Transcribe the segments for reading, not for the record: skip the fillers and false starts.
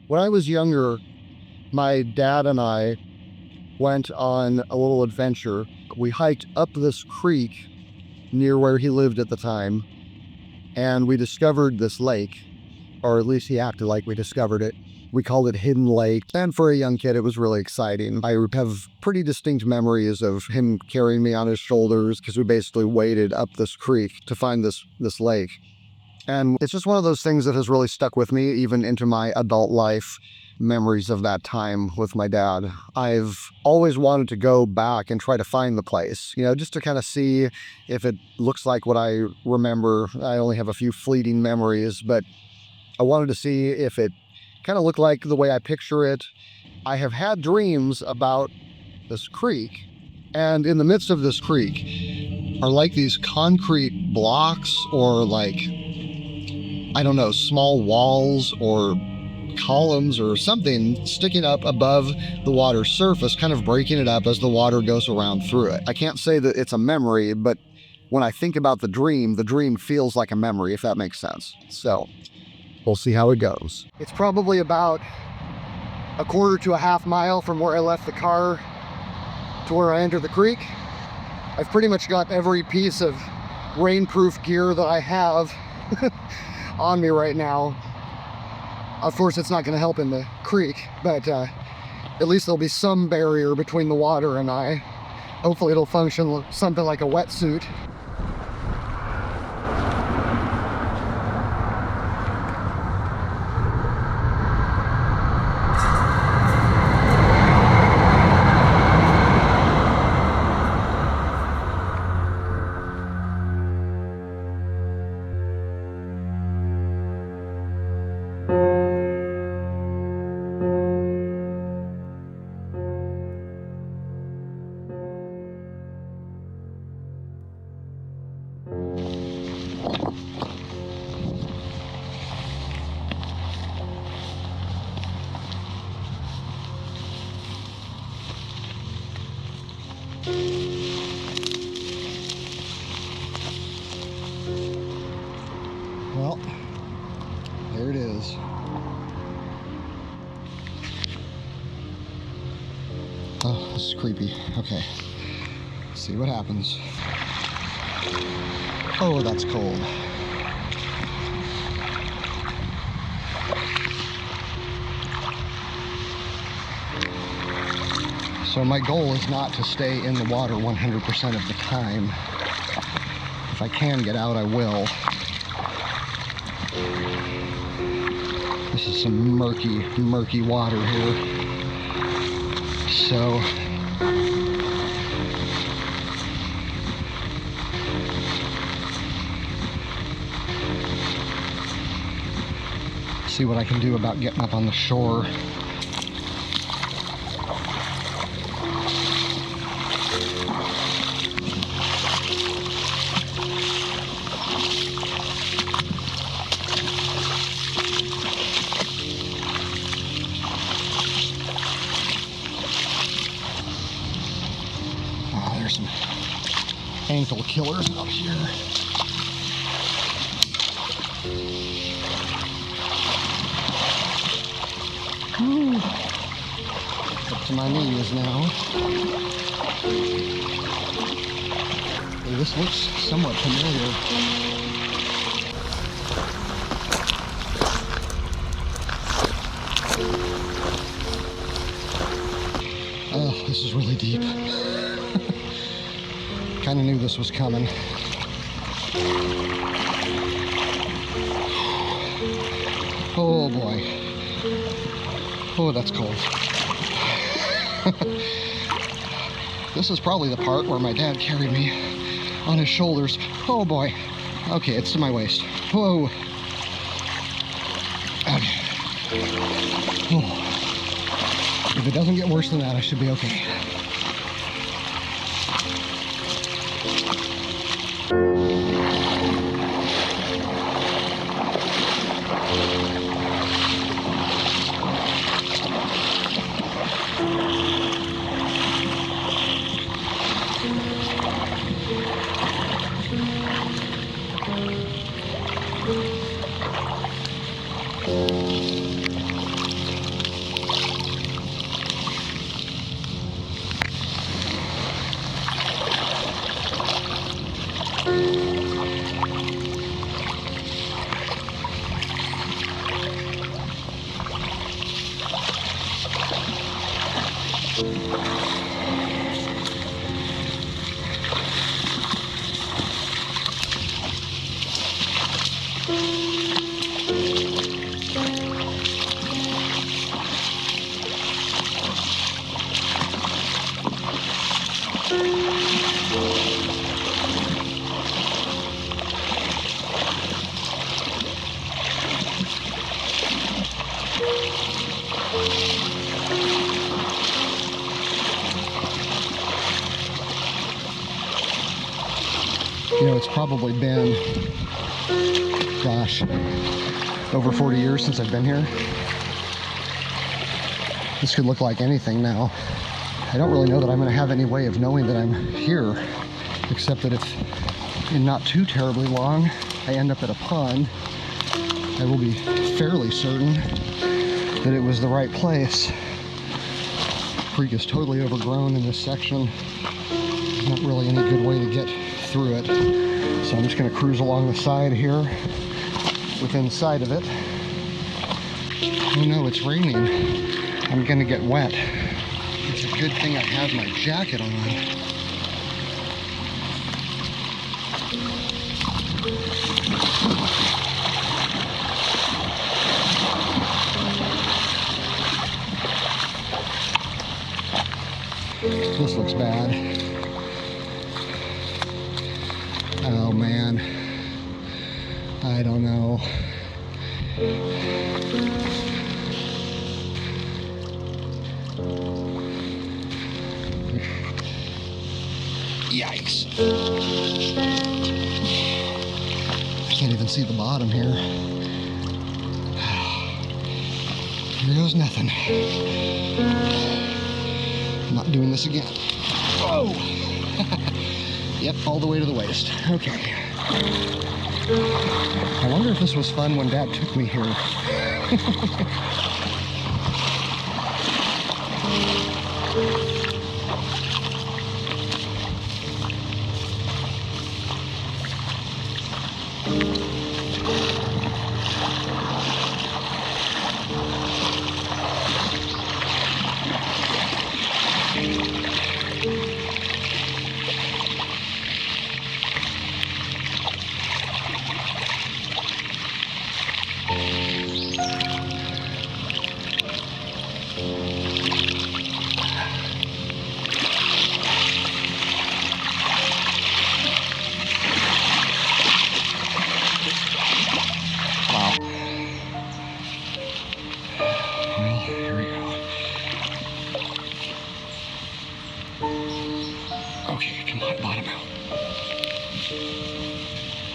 When I was younger, my dad and I went on a little adventure. We hiked up this creek near where he lived at the time, and we discovered this lake, or at least he acted like we discovered it. We called it Hidden Lake, and for a young kid, it was really exciting. I have pretty distinct memories of him carrying me on his shoulders because we basically waded up this creek to find this lake. And it's just one of those things that has really stuck with me, even into my adult life. Memories of that time with my dad. I've always wanted to go back and try to find the place, just to kind of see if it looks like what I remember. I only have a few fleeting memories, but I wanted to see if it kind of looked like the way I picture it. I have had dreams about this creek, and in the midst of this creek are like these concrete blocks or like, I don't know, small walls or columns or something sticking up above the water's surface, kind of breaking it up as the water goes around through it. I can't say that it's a memory, but when I think about the dream feels like a memory, if that makes sense. So we'll see how it goes. It's probably about a quarter to a half mile from where I left the car to where I entered the creek. I've pretty much got every piece of rainproof gear that I have on me right now. Of course, it's not going to help in the creek, but at least there'll be some barrier between the water and I. Hopefully it'll function something like a wetsuit. Well, there it is. Oh, this is creepy. Okay, let's see what happens. Oh, that's cold. So my goal is not to stay in the water 100% of the time. If I can get out, I will. This is some murky water here. So see what I can do about getting up on the shore. There's some ankle killers up here. Ooh. Up to my knees now. Hey, this looks somewhat familiar. Oh, this is really deep. Kind of knew this was coming. Oh boy. Oh, that's cold. This is probably the part where my dad carried me on his shoulders. Oh boy. Okay, it's to my waist. Whoa. Okay. Oh. If it doesn't get worse than that, I should be okay. So it's probably been, gosh, over 40 years since I've been here. This could look like anything now. I don't really know that I'm going to have any way of knowing that I'm here, except that if in not too terribly long I end up at a pond, I will be fairly certain that it was the right place. The creek is totally overgrown in this section. There's not really any good way to get through it. So I'm just going to cruise along the side here, within sight of it. Oh no, it's raining. I'm going to get wet. It's a good thing I have my jacket on. This looks bad. Oh man. I don't know. Yikes. I can't even see the bottom here. Here goes nothing. I'm not doing this again. Oh! Yep, all the way to the waist. Okay. I wonder if this was fun when Dad took me here.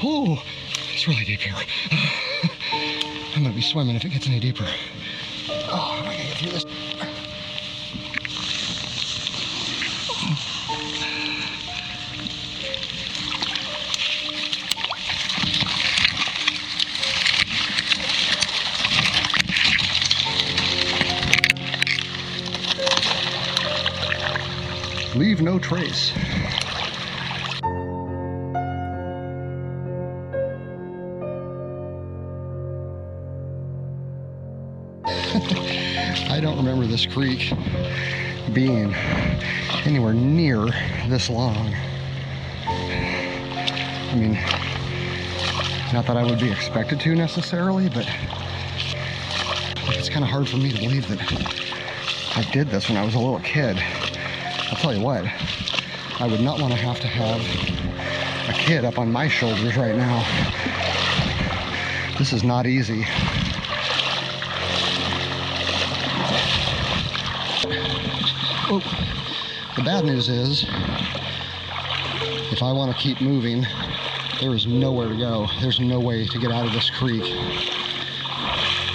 Oh, it's really deep here. I'm gonna be swimming if it gets any deeper. Oh, I gotta get through this. Leave no trace. I don't remember this creek being anywhere near this long. I mean, not that I would be expected to necessarily, but it's kind of hard for me to believe that I did this when I was a little kid. I'll tell you what, I would not want to have a kid up on my shoulders right now. This is not easy. Oh, the bad news is, if I want to keep moving, there is nowhere to go. There's no way to get out of this creek.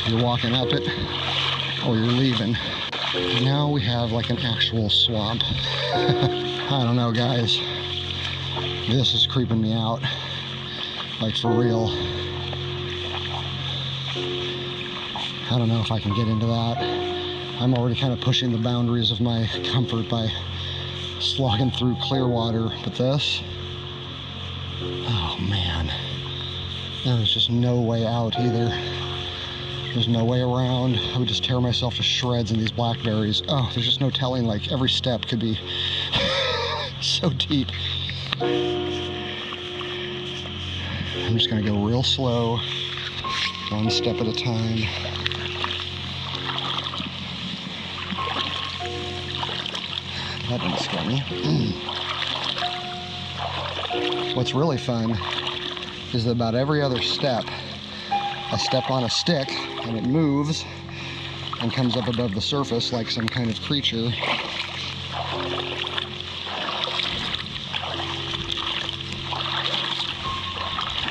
You're walking up it, or you're leaving. Now we have like an actual swamp. I don't know, guys. This is creeping me out. Like, for real. I don't know if I can get into that. I'm already kind of pushing the boundaries of my comfort by slogging through clear water. But this, oh man, there is just no way out either. There's no way around. I would just tear myself to shreds in these blackberries. Oh, there's just no telling, like, every step could be so deep. I'm just gonna go real slow, one step at a time. That didn't scare me. What's really fun is that about every other step, I step on a stick and it moves and comes up above the surface like some kind of creature.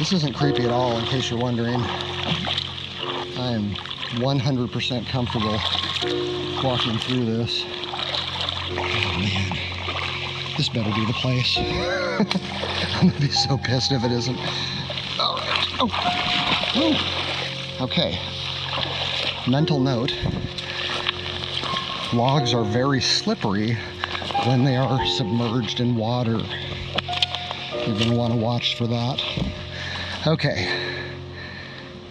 This isn't creepy at all, in case you're wondering. I am 100% comfortable walking through this. Oh man, this better be the place. I'm gonna be so pissed if it isn't. Oh. Okay. Mental note. Logs are very slippery when they are submerged in water. You're gonna want to watch for that. Okay.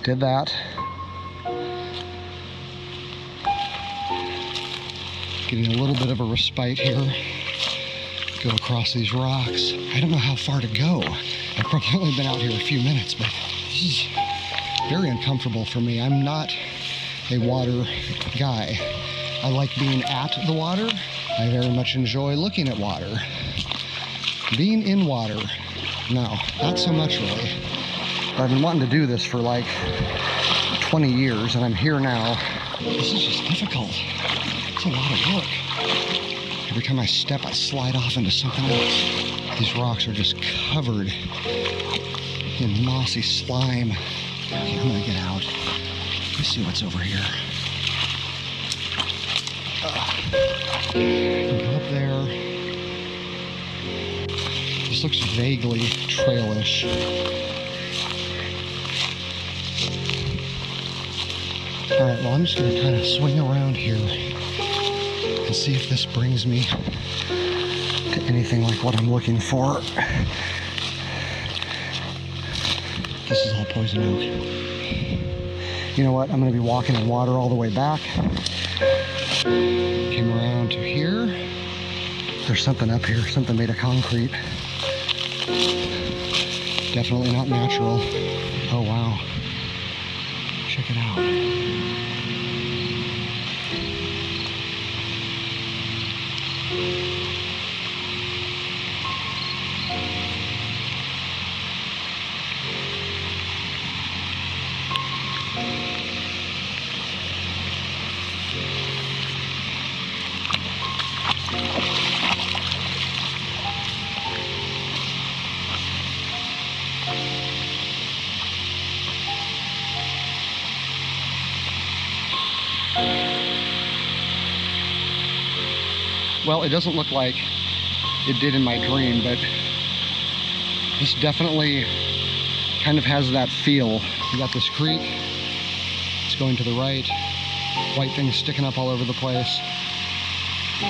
Did that. Getting a little bit of a respite here. Go across these rocks. I don't know how far to go. I've probably only been out here a few minutes, but this is very uncomfortable for me. I'm not a water guy. I like being at the water. I very much enjoy looking at water. Being in water, no, not so much really. But I've been wanting to do this for like 20 years, and I'm here now. This is just difficult. It's a lot of work. Every time I step, I slide off into something else. These rocks are just covered in mossy slime. Okay, I'm gonna get out. Let's see what's over here. Go up there. This looks vaguely trailish. All right, well, I'm just gonna kind of swing around here and see if this brings me to anything like what I'm looking for. This is all poison oak. You know what? I'm gonna be walking in water all the way back. Came around to here. There's something up here, something made of concrete. Definitely not natural. Oh wow. Check it out. Well, it doesn't look like it did in my dream, but this definitely kind of has that feel. You got this creek, it's going to the right, white things sticking up all over the place,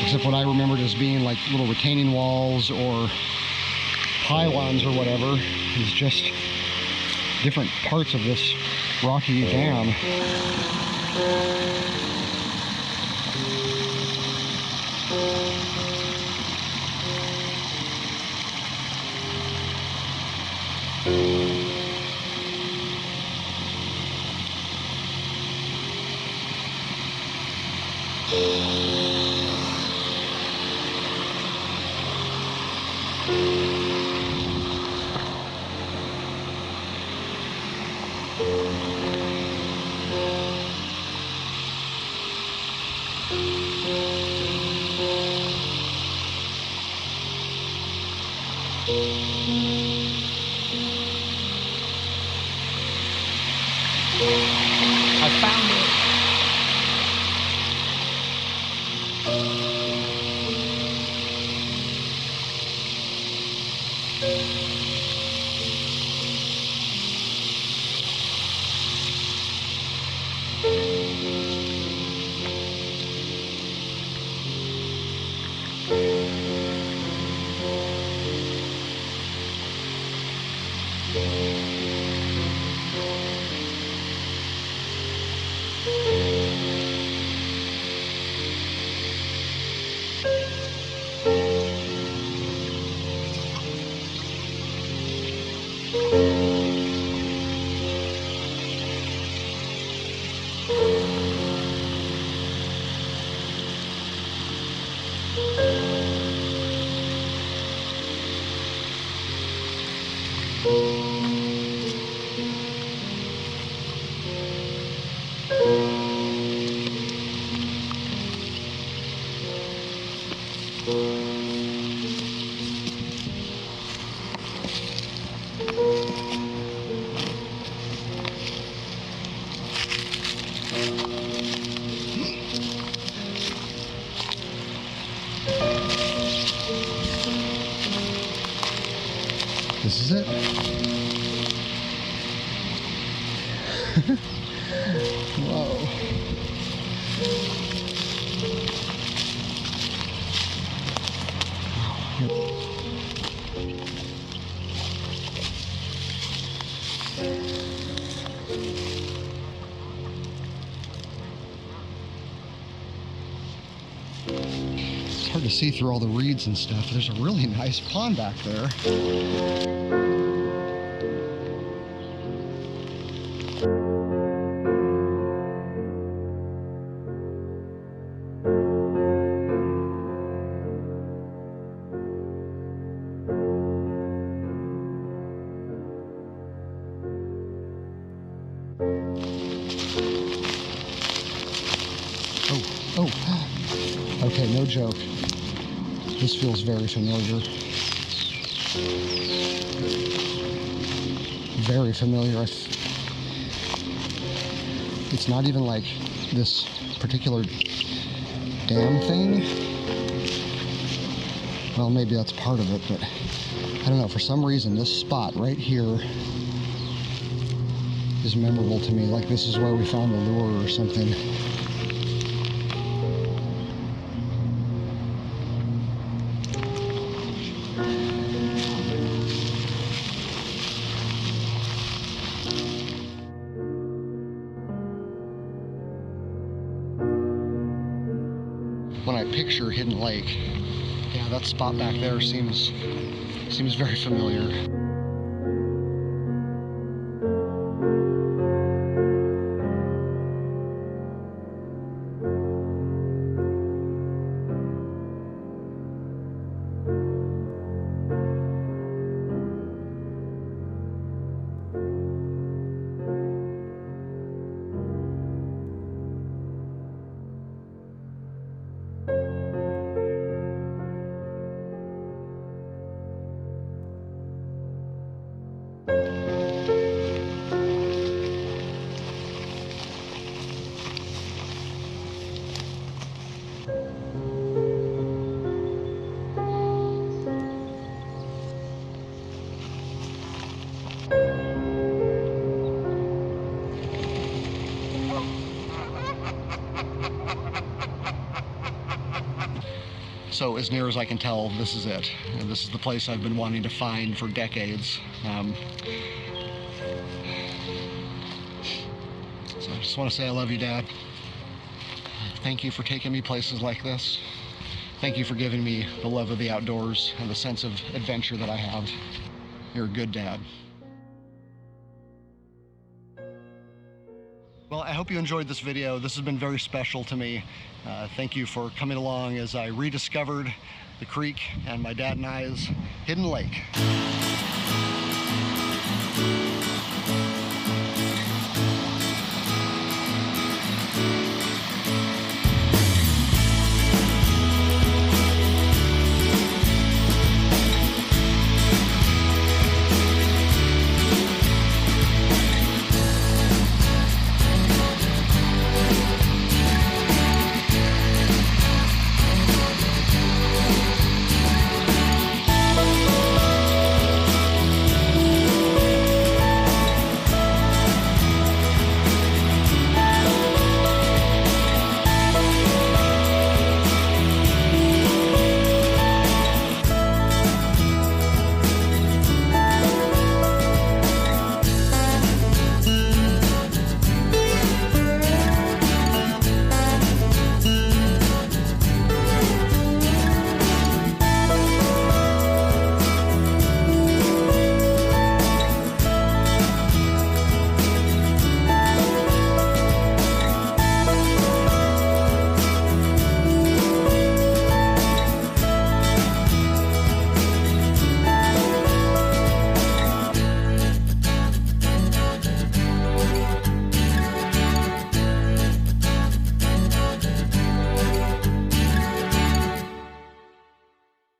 except what I remembered as being like little retaining walls or pylons or whatever is just different parts of this rocky dam. I found it. Whoa. It's hard to see through all the reeds and stuff. There's a really nice pond back there. Oh, okay, no joke. This feels very familiar. Very familiar. It's not even like this particular dam thing. Well, maybe that's part of it, but I don't know. For some reason, this spot right here is memorable to me. Like this is where we found the lure or something. When I picture Hidden Lake, yeah, that spot back there seems very familiar. So as near as I can tell, this is it. And this is the place I've been wanting to find for decades. So I just want to say I love you, Dad. Thank you for taking me places like this. Thank you for giving me the love of the outdoors and the sense of adventure that I have. You're a good dad. Well, I hope you enjoyed this video. This has been very special to me. Thank you for coming along as I rediscovered the creek and my dad and I's Hidden Lake.